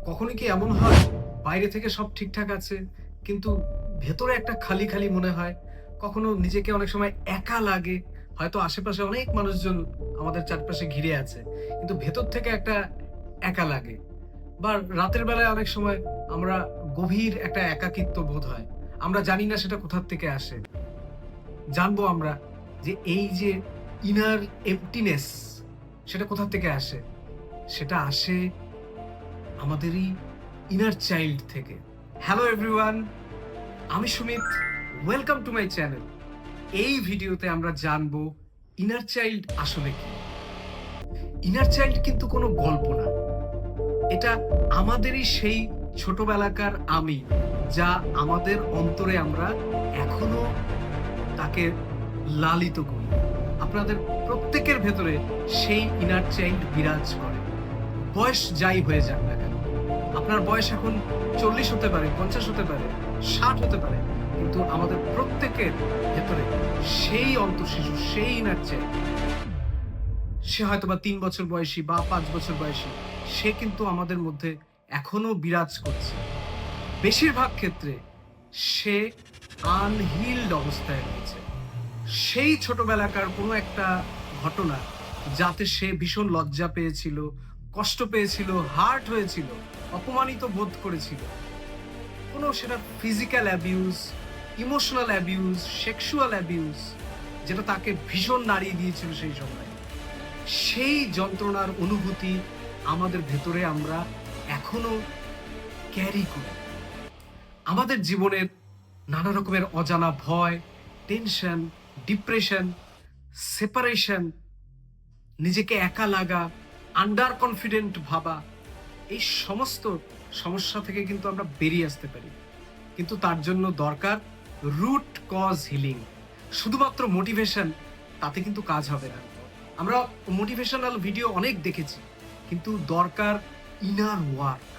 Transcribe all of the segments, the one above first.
কখনো কি এমন হয় বাইরে থেকে সব ঠিকঠাক আছে কিন্তু ভেতরে একটা খালি খালি মনে হয়? কখনো নিজেকে অনেক সময় একা লাগে, হয়তো আশেপাশে অনেক মানুষজন আমাদের চারপাশে ঘিরে আছে, কিন্তু ভেতর থেকে একটা একা লাগে। বা রাতের বেলায় অনেক সময় আমরা গভীর একটা একাকিত্ব বোধ হয়, আমরা জানি না সেটা কোথার থেকে আসে। জানবো আমরা যে এই যে ইনার এম্পটিনেস, সেটা কোথা থেকে আসে? সেটা আসে আমাদেরই ইনার চাইল্ড থেকে। হ্যালো এভরিওয়ান, আমি Sumit. Welcome to my channel. এই ভিডিওতে আমরা জানবো ইনার চাইল্ড আসলে কি। ইনার চাইল্ড কিন্তু কোনো গল্প না, এটা আমাদেরই সেই ছোটবেলাকার আমি, যা আমাদের অন্তরে আমরা এখনো তাকে লালিত করি। আপনাদের প্রত্যেকের ভেতরে সেই ইনার চাইল্ড বিরাজ করে, বয়স যাই হয়ে যাক না কেন। আপনার বয়স এখন 40 হতে পারে, 50 হতে পারে, 60 হতে পারে, কিন্তু আমাদের প্রত্যেকের ভেতরে সেই অন্তঃশিশু, সেই ইনার চাইল্ড, সে হয়তোবা 3 বছর বয়সী বা 5 বছর বয়সী, সে কিন্তু আমাদের মধ্যে এখনো বিরাজ করছে। বেশিরভাগ ক্ষেত্রে সে আনহিল্ড অবস্থায় রয়েছে। সেই ছোটবেলাকার কোনো একটা ঘটনা, যাতে সে ভীষণ লজ্জা পেয়েছিল, কষ্ট পেয়েছিল, হার্ট হয়েছিল, অপমানিত বোধ করেছিল। কোনো সেটা physical abuse, emotional abuse, sexual abuse, যেটা তাকে ভীষণ নাড়িয়ে দিয়েছিল সেই সময়। সেই যন্ত্রণার অনুভূতি আমাদের ভেতরে আমরা এখনো ক্যারি করি। আমাদের জীবনের নানা রকমের অজানা ভয়, টেনশন, ডিপ্রেশন, সেপারেশন, নিজেকে একা লাগা, আন্ডার কনফিডেন্ট ভাবা, এই সমস্ত সমস্যা থেকে কিন্তু আমরা বেরিয়ে আসতে পারি। কিন্তু তার জন্য দরকার রুট কজ হিলিং। শুধুমাত্র মোটিভেশন, তাতে কিন্তু কাজ হবে না। আমরা মোটিভেশনাল ভিডিও অনেক দেখেছি, কিন্তু দরকার ইনার ওয়ার্ক।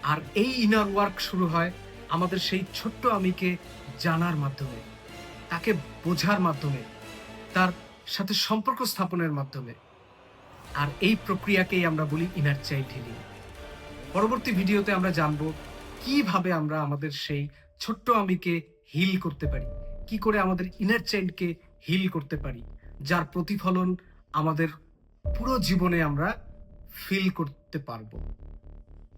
আর এই ইনার ওয়ার্ক শুরু হয় আমাদের সেই ছোট্ট আমিকে জানার মাধ্যমে, তাকে বোঝার মাধ্যমে, তার সাথে সম্পর্ক স্থাপনের মাধ্যমে। আর এই প্রক্রিয়াকেই আমরা বলি ইনার চাইল্ড হিলিং। পরবর্তী ভিডিওতে আমরা জানবো কিভাবে আমরা আমাদের সেই ছোট্ট আমিকে হিল করতে পারি, কি করে আমাদের ইনার চাইল্ডকে হিল করতে পারি, যার প্রতিফলন আমাদের পুরো জীবনে আমরা ফিল করতে পারবো।